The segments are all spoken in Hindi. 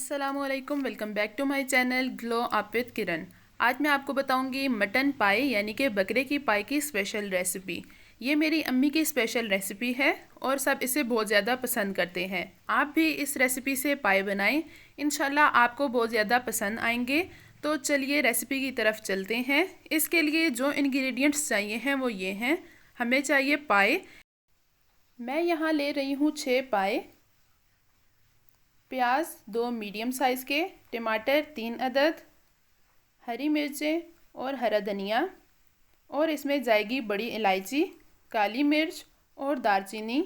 अस्सलामुअलैकुम, welcome back to my channel glow up with Kiran. आज मैं आपको बताऊंगी मटन पाई यानी कि बकरे की पाई की स्पेशल रेसिपी। ये मेरी अम्मी की स्पेशल रेसिपी है और सब इसे बहुत ज़्यादा पसंद करते हैं। आप भी इस रेसिपी से पाई बनाएं, इंशाल्लाह आपको बहुत ज़्यादा पसंद आएंगे। तो चलिए रेसिपी की तरफ चलते हैं। इसके लिए जो इंग्रेडिएंट्स चाहिए हैं वो ये हैं। हमें चाहिए पाई। मैं यहाँ ले रही हूँ 6 पाई, प्याज 2 मीडियम साइज़ के, टमाटर 3 अदद, हरी मिर्चें और हरा धनिया, और इसमें जाएगी बड़ी इलायची, काली मिर्च और दालचीनी,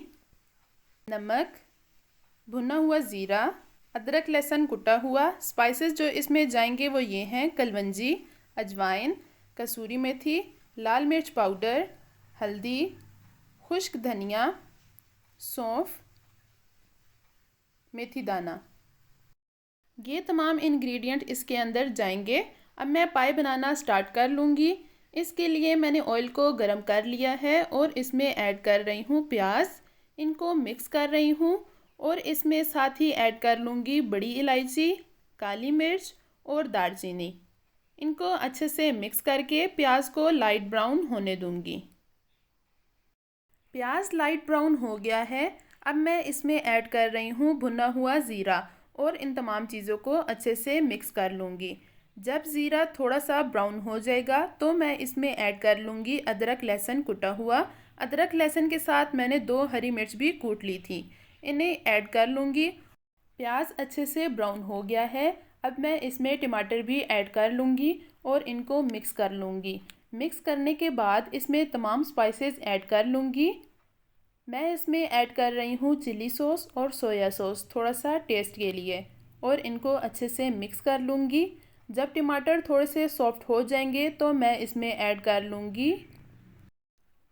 नमक, भुना हुआ ज़ीरा, अदरक लहसुन कुटा हुआ। स्पाइसेस जो इसमें जाएंगे वो ये हैं: कलवंजी, अजवाइन, कसूरी मेथी, लाल मिर्च पाउडर, हल्दी, खुश्क धनिया, सौंफ, मेथी दाना। ये तमाम इंग्रेडिएंट इसके अंदर जाएंगे। अब मैं पाई बनाना स्टार्ट कर लूँगी। इसके लिए मैंने ऑयल को गरम कर लिया है और इसमें ऐड कर रही हूँ प्याज। इनको मिक्स कर रही हूँ और इसमें साथ ही ऐड कर लूँगी बड़ी इलायची, काली मिर्च और दालचीनी। इनको अच्छे से मिक्स करके प्याज को लाइट ब्राउन होने दूँगी। प्याज लाइट ब्राउन हो गया है। अब मैं इसमें ऐड कर रही हूँ भुना हुआ ज़ीरा और इन तमाम चीज़ों को अच्छे से मिक्स कर लूँगी। जब ज़ीरा थोड़ा सा ब्राउन हो जाएगा तो मैं इसमें ऐड कर लूँगी अदरक लहसुन कुटा हुआ। अदरक लहसुन के साथ मैंने 2 हरी मिर्च भी कूट ली थी, इन्हें ऐड कर लूँगी। प्याज अच्छे से ब्राउन हो गया है। अब मैं इसमें टमाटर भी ऐड कर लूँगी और इनको मिक्स कर लूँगी। मिक्स करने के बाद इसमें तमाम स्पाइसेस ऐड कर लूँगी। मैं इसमें ऐड कर रही हूँ चिली सॉस और सोया सॉस थोड़ा सा टेस्ट के लिए, और इनको अच्छे से मिक्स कर लूँगी। जब टमाटर थोड़े से सॉफ्ट हो जाएंगे तो मैं इसमें ऐड कर लूँगी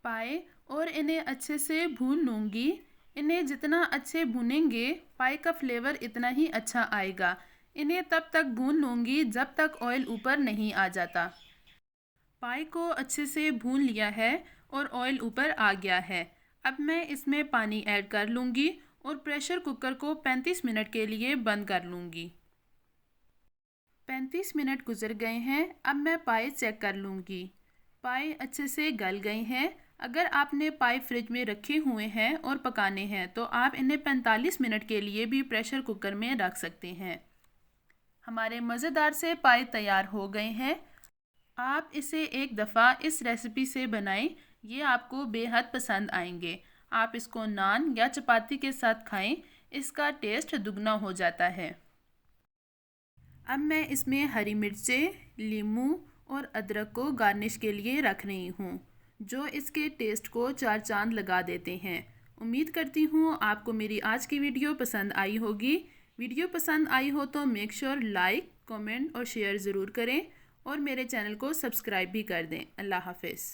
पाई और इन्हें अच्छे से भून लूँगी। इन्हें जितना अच्छे भूनेंगे पाई का फ्लेवर इतना ही अच्छा आएगा। इन्हें तब तक भून लूँगी जब तक ऑयल ऊपर नहीं आ जाता। पाई को अच्छे से भून लिया है और ऑयल ऊपर आ गया है। अब मैं इसमें पानी ऐड कर लूँगी और प्रेशर कुकर को 35 मिनट के लिए बंद कर लूँगी। 35 मिनट गुजर गए हैं। अब मैं पाई चेक कर लूँगी। पाई अच्छे से गल गए हैं। अगर आपने पाई फ्रिज में रखे हुए हैं और पकाने हैं तो आप इन्हें 45 मिनट के लिए भी प्रेशर कुकर में रख सकते हैं। हमारे मज़ेदार से पाई तैयार हो गए हैं। आप इसे एक दफ़ा इस रेसिपी से बनाएं, ये आपको बेहद पसंद आएंगे। आप इसको नान या चपाती के साथ खाएं, इसका टेस्ट दुगना हो जाता है। अब मैं इसमें हरी मिर्चें, नींबू और अदरक को गार्निश के लिए रख रही हूँ, जो इसके टेस्ट को 4 चांद लगा देते हैं। उम्मीद करती हूँ आपको मेरी आज की वीडियो पसंद आई होगी। वीडियो पसंद आई हो तो मेक श्योर लाइक, कमेंट और शेयर ज़रूर करें और मेरे चैनल को सब्सक्राइब भी कर दें। अल्लाह हाफ़िज़।